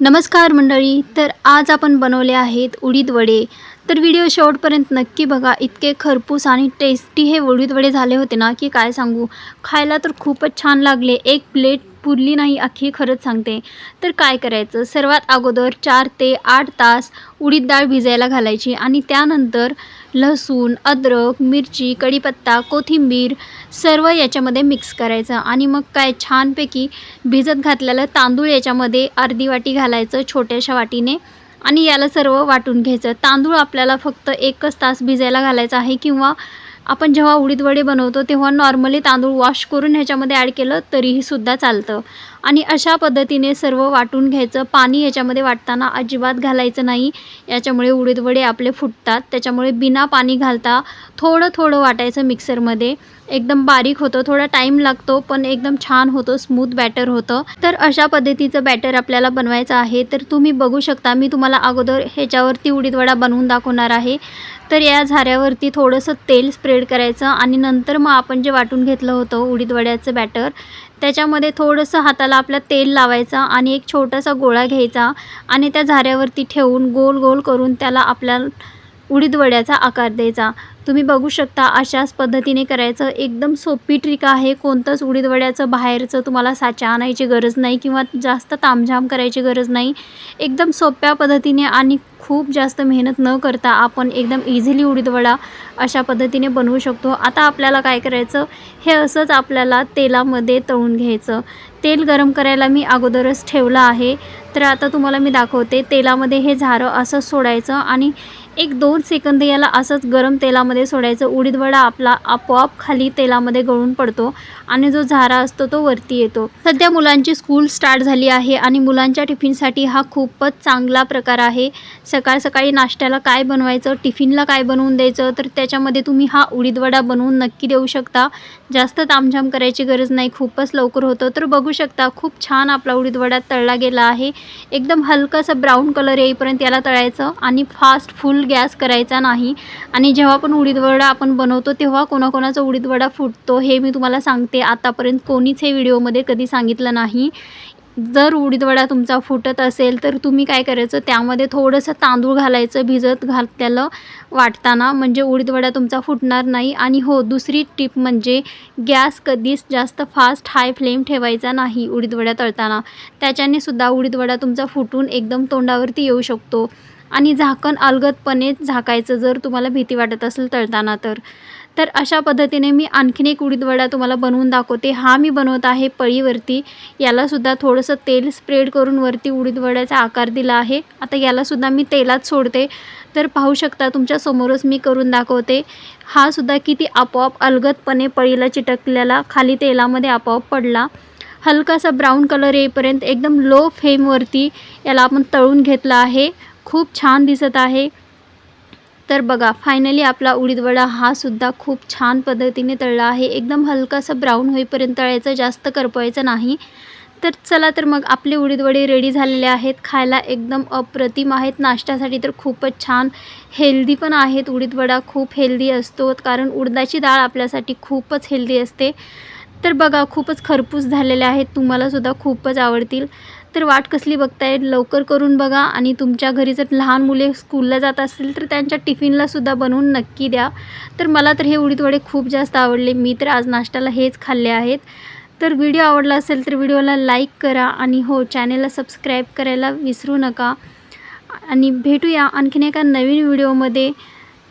नमस्कार मंडळी. तर आज आपण बनवले आहेत उडीद वडे. तर व्हिडिओ शेवटपर्यंत नक्की बघा. इतके खरपूस आणि टेस्टी हे उडीद वडे झाले होते ना की काय सांगू. खायला तर खूपच छान लागले. एक प्लेट पुरली नाही अख्खी, खरंच सांगते. तर काय करायचं, सर्वात अगोदर 4 ते 8 तास उडीद डाळ भिजायला घालायची आणि त्यानंतर लसूण, अद्रक, मिरची, कढीपत्ता, कोथिंबीर सर्व याच्यामध्ये मिक्स करायचं आणि मग काय छानपैकी भिजत घातलेलं तांदूळ याच्यामध्ये अर्धी वाटी घालायचं छोट्याशा वाटीने आणि याला सर्व वाटून घ्यायचं. तांदूळ आपल्याला फक्त 1च तास भिजायला घालायचा आहे किंवा आपण जेव्हा उडीद वडे बनवतो तेव्हा नॉर्मली तांदूळ वॉश करून ह्याच्यामध्ये ॲड केलं तरीही सुद्धा चालतं. आणि अशा पद्धतीने सर्व वाटून घ्यायचं. पाणी याच्यामध्ये वाटताना अजिबात घालायचं नाही, याच्यामुळे उडीद वडे आपले फुटतात. त्याच्यामुळे बिना पाणी घालता थोडं थोडं वाटायचं मिक्सरमध्ये. एकदम बारीक होतं, थोडा टाईम लागतो पण एकदम छान होतं, स्मूथ बॅटर होतं. तर अशा पद्धतीचं बॅटर आपल्याला बनवायचं आहे. तर तुम्ही बघू शकता, मी तुम्हाला अगोदर ह्याच्यावरती उडीद वडा बनवून दाखवणार आहे. तर या झाऱ्यावरती थोडंसं तेल स्प्रेड करायचं आणि नंतर मग आपण जे वाटून घेतलं होतं उडीद वड्याचं बॅटर त्याच्यामध्ये थोडंसं हाताला आपल्या तेल लावायचं आणि एक छोटासा गोळा घ्यायचा आणि त्या झाऱ्यावरती ठेवून गोल गोल करून त्याला आपल्या उडीद वड्याचा आकार द्यायचा. तुम्ही बघू शकता अशाच पद्धतीने करायचं. एकदम सोपी ट्रिक आहे. कोणतंच उडीद वड्याचं बाहेरचं तुम्हाला साचा आणायची गरज नाही किंवा जास्त तामझाम करायची गरज नाही. एकदम सोप्या पद्धतीने आणि खूप जास्त मेहनत न करता आपण एकदम इझिली उडीद वडा अशा पद्धतीने बनवू शकतो. आता आपल्याला काय करायचं, हे असंच आपल्याला तेलामध्ये तळून घ्यायचं. तेल गरम करायला मी अगोदरच ठेवलं आहे. तर आता तुम्हाला मी दाखवते. तेलामध्ये हे झारं असंच सोडायचं आणि 1-2 सेकंद याला असंच गरम तेलामध्ये सोडायचं. उडीद वडा आपला आपोआप खाली तेलामध्ये गळून पडतो आणि जो झारा असतो तो वरती येतो. सध्या मुलांची स्कूल स्टार्ट झाली आहे आणि मुलांच्या टिफिनसाठी हा खूपच चांगला प्रकार आहे. सकाळ सकाळी नाश्त्याला काय बनवायचं, टिफिनला काय बनवून द्यायचं, तर त्याच्यामध्ये तुम्ही हा उडीद वडा बनवून नक्की देऊ शकता. जास्त तामझाम करायची गरज नाही, खूपच लवकर होतं. तर बघू शकता खूप छान आपला उडीद वडा तळला गेला आहे. एकदम हलकासा ब्राऊन कलर येईपर्यंत याला तळायचं आणि फास्ट फुल गॅस करायचा नाही. आणि जेव्हा पण उडीद वडा आपण बनवतो तेव्हा कोणाकोणाचा उडीद वडा फुटतो हे मी तुम्हाला सांगते. आतापर्यंत कोणीच हे व्हिडिओमध्ये कधी सांगितलं नाही. जर उडीद वडा तुमचा फुटत असेल तर तुम्ही काय करायचं, त्यामध्ये थोडंसं तांदूळ घालायचं भिजत घातलेलं वाटताना, म्हणजे उडीद वडा तुमचा फुटणार नाही. आणि हो, दुसरी टिप म्हणजे गॅस कधीच जास्त फास्ट हाय फ्लेम ठेवायचा नाही उडीद वडा तळताना. त्याच्याने सुद्धा उडीद वडा तुमचा फुटून एकदम तोंडावरती येऊ शकतो. आणि झाकण अलगदपणे झाकायचं जर तुम्हाला भीती वाटत असेल तळताना तर. तर अशा पद्धतीने मी आणखीन एक उडीद वडा तुम्हाला बनवून दाखवते. हा मी बनवत आहे पळीवरती. यालासुद्धा थोडंसं तेल स्प्रेड करून वरती उडीद वड्याचा आकार दिला आहे. आता यालासुद्धा मी तेलात सोडते. तर पाहू शकता तुमच्यासमोरच मी करून दाखवते. हा सुद्धा किती आपोआप अलगदपणे पळीला चिटकलेला खाली तेलामध्ये आपोआप पडला. हलकासा ब्राऊन कलर येईपर्यंत एकदम लो फ्लेमवरती याला आपण तळून घेतलं आहे. खूप छान दिसत आहे. तर बघा, फायनली आपला उडीद वडा हा सुद्धा खूप छान पद्धतीने तळला आहे. एकदम हलकासा ब्राऊन होईपर्यंत तळायचं, जास्त करपवायचं नाही. तर चला, तर मग आपले उडीद वडे रेडी झालेले आहेत. खायला एकदम अप्रतिम आहेत. नाश्त्यासाठी तर खूपच छान, हेल्दी पण आहेत. उडीद वडा खूप हेल्दी असतो कारण उडदाची डाळ आपल्यासाठी खूपच हेल्दी असते. तर बघा, खूपच खरपूस झालेले आहेत. तुम्हालासुद्धा खूपच आवडतील. तर वाट कसली बघताय, लवकर करून बघा. आणि तुमच्या घरी जर लहान मुले स्कूलला जात असतील तर त्यांच्या टिफिनलासुद्धा बनवून नक्की द्या. तर मला तर हे उडीद वडे खूप जास्त आवडले. मी तर आज नाश्त्याला हेच खाल्ले आहेत. तर व्हिडिओ आवडला असेल तर व्हिडिओला लाईक करा आणि हो, चॅनेलला सबस्क्राईब करायला विसरू नका. आणि भेटूया आणखीन एका नवीन व्हिडिओमध्ये.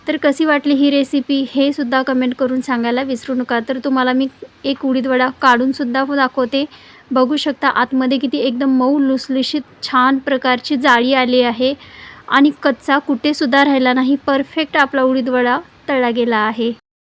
तर कशी वाटली ही रेसिपी हे सुद्धा कमेंट करून सांगायला विसरू नका. तर तुम्हाला मी एक उडीद वडा काढूनसुद्धा दाखवते. बघू शकता आतमध्ये किती एकदम मऊ लुसलुशीत छान प्रकारची जाळी आली आहे आणि कच्चा कुठेसुद्धा राहिला नाही. परफेक्ट आपला उडीद वडा तळला गेला आहे.